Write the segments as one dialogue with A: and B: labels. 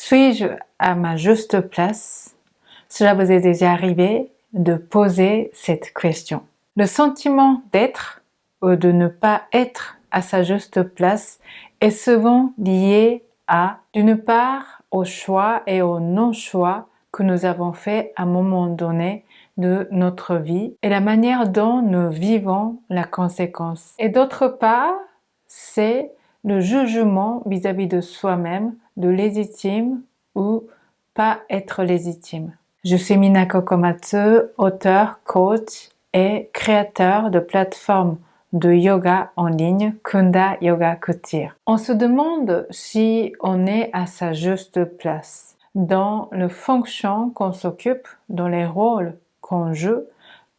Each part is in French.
A: Suis-je à ma juste place? Cela vous est déjà arrivé de poser cette question. Le sentiment d'être ou de ne pas être à sa juste place est souvent lié à, d'une part, au choix et au non-choix que nous avons fait à un moment donné de notre vie et la manière dont nous vivons la conséquence. Et d'autre part, c'est le jugement vis-à-vis de soi-même, de légitime ou pas être légitime. Je suis Minako Komatsu, auteur, coach et créateur de plateformes de yoga en ligne Kunda Yoga Couture. On se demande si on est à sa juste place dans le fonction qu'on s'occupe, dans les rôles qu'on joue,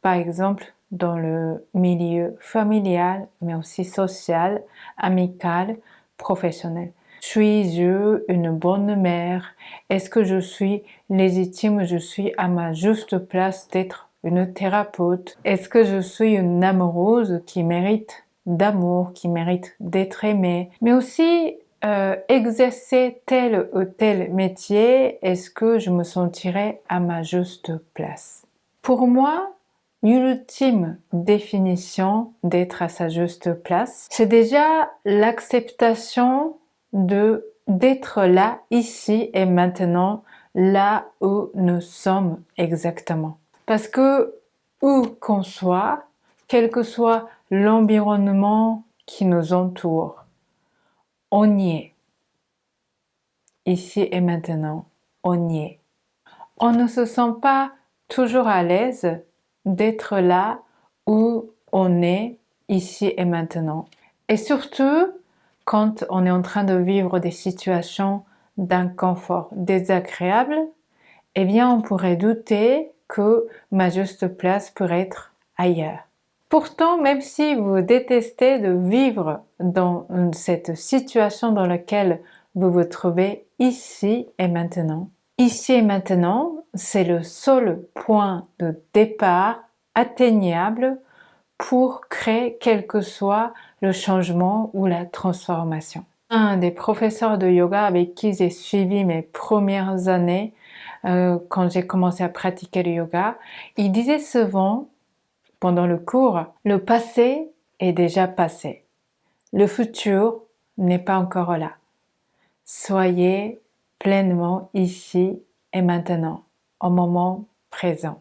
A: par exemple dans le milieu familial, mais aussi social, amical, professionnel. Suis-je une bonne mère? Est-ce que je suis légitime? Je suis à ma juste place d'être une thérapeute? Est-ce que je suis une amoureuse qui mérite d'amour, qui mérite d'être aimée? Mais aussi, exercer tel ou tel métier, est-ce que je me sentirais à ma juste place? Pour moi, l'ultime définition d'être à sa juste place, c'est déjà l'acceptation d'être là, ici et maintenant, là où nous sommes exactement. Parce que où qu'on soit, quel que soit l'environnement qui nous entoure, on y est. Ici et maintenant, on y est. On ne se sent pas toujours à l'aise d'être là où on est ici et maintenant. Et surtout, quand on est en train de vivre des situations d'inconfort désagréables, eh bien on pourrait douter que ma juste place pourrait être ailleurs. Pourtant, même si vous détestez de vivre dans cette situation dans laquelle vous vous trouvez ici et maintenant, ici et maintenant, c'est le seul point de départ atteignable pour créer quel que soit le changement ou la transformation. Un des professeurs de yoga avec qui j'ai suivi mes premières années, quand j'ai commencé à pratiquer le yoga, il disait souvent pendant le cours, le passé est déjà passé. Le futur n'est pas encore là. Soyez pleinement ici et maintenant, au moment présent.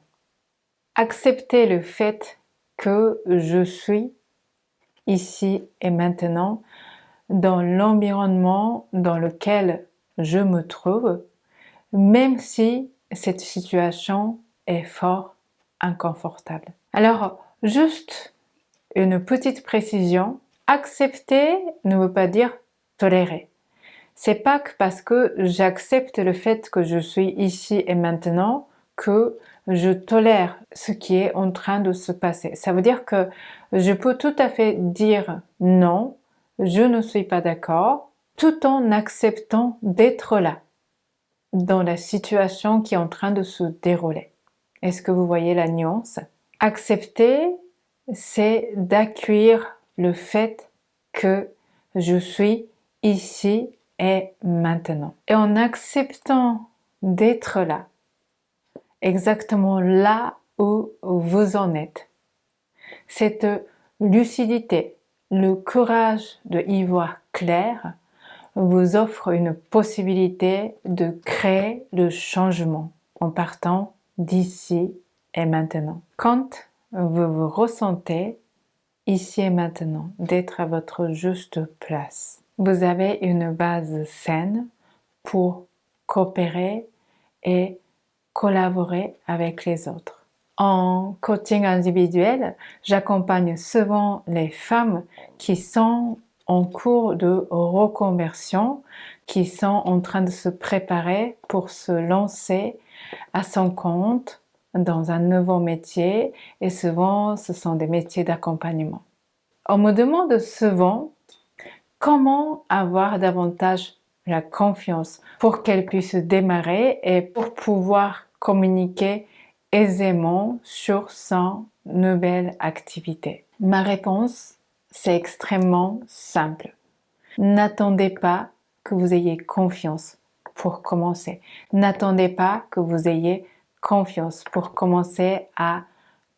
A: Acceptez le fait que je suis ici et maintenant dans l'environnement dans lequel je me trouve, même si cette situation est fort inconfortable. Alors, juste une petite précision, accepter ne veut pas dire tolérer. C'est pas que parce que j'accepte le fait que je suis ici et maintenant que je tolère ce qui est en train de se passer. Ça veut dire que je peux tout à fait dire non, je ne suis pas d'accord, tout en acceptant d'être là, dans la situation qui est en train de se dérouler. Est-ce que vous voyez la nuance? Accepter, c'est d'accueillir le fait que je suis ici et maintenant. Et en acceptant d'être là, exactement là où vous en êtes, cette lucidité, le courage de y voir clair vous offre une possibilité de créer le changement en partant d'ici et maintenant. Quand vous vous ressentez ici et maintenant, d'être à votre juste place, vous avez une base saine pour coopérer et collaborer avec les autres. En coaching individuel, j'accompagne souvent les femmes qui sont en cours de reconversion, qui sont en train de se préparer pour se lancer à son compte dans un nouveau métier, et souvent ce sont des métiers d'accompagnement. On me demande souvent comment avoir davantage la confiance pour qu'elle puisse démarrer et pour pouvoir communiquer aisément sur son nouvelle activité. Ma réponse, c'est extrêmement simple. N'attendez pas que vous ayez confiance pour commencer. N'attendez pas que vous ayez confiance pour commencer à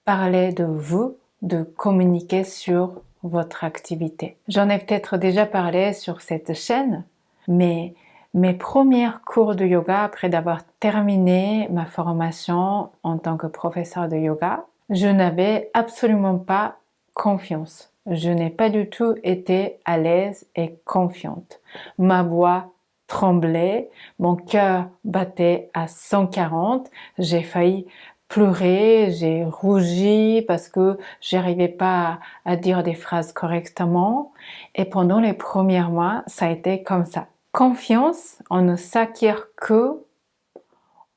A: parler de vous, de communiquer sur votre activité. J'en ai peut-être déjà parlé sur cette chaîne, mais mes premiers cours de yoga, après d'avoir terminé ma formation en tant que professeur de yoga, je n'avais absolument pas confiance. Je n'ai pas du tout été à l'aise et confiante. Ma voix tremblait, mon cœur battait à 140, j'ai failli pleurer, j'ai rougi parce que j'arrivais pas à dire des phrases correctement. Et pendant les premiers mois, ça a été comme ça. Confiance, on ne s'acquiert que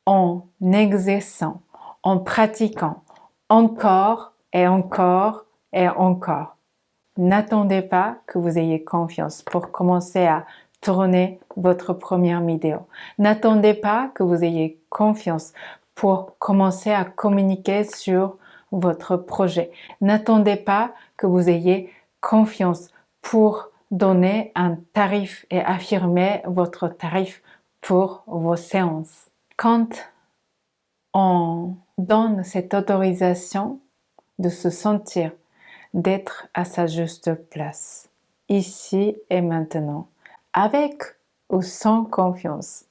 A: en exerçant, en pratiquant, encore et encore et encore. N'attendez pas que vous ayez confiance pour commencer à tourner votre première vidéo. N'attendez pas que vous ayez confiance pour commencer à communiquer sur votre projet. N'attendez pas que vous ayez confiance pour donner un tarif et affirmer votre tarif pour vos séances. Quand on donne cette autorisation de se sentir, d'être à sa juste place, ici et maintenant, avec ou sans confiance,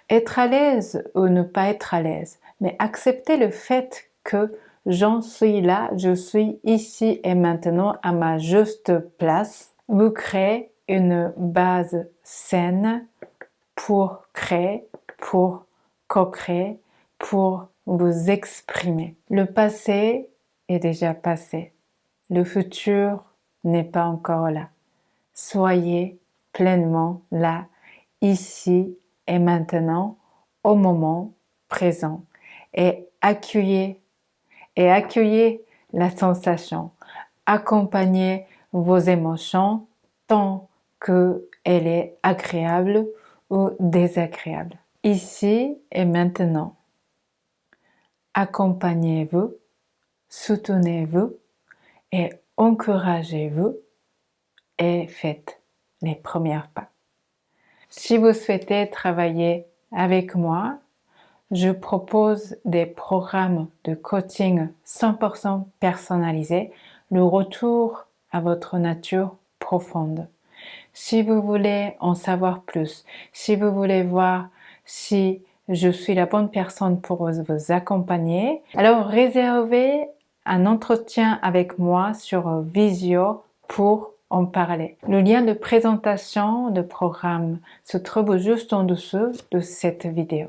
A: être à l'aise ou ne pas être à l'aise, mais accepter le fait que j'en suis là, je suis ici et maintenant à ma juste place, vous créez une base saine pour créer, pour co-créer, pour vous exprimer. Le passé est déjà passé. Le futur n'est pas encore là. Soyez pleinement là, ici et maintenant, au moment présent. Et accueillez la sensation. Accompagnez vos émotions tant qu'elle est agréable ou désagréable. Ici et maintenant, accompagnez-vous, soutenez-vous et encouragez-vous et faites les premiers pas. Si vous souhaitez travailler avec moi, je propose des programmes de coaching 100% personnalisés, le retour à votre nature profonde. Si vous voulez en savoir plus, si vous voulez voir si je suis la bonne personne pour vous accompagner, alors réservez un entretien avec moi sur Visio pour en parler. Le lien de présentation de programme se trouve juste en dessous de cette vidéo.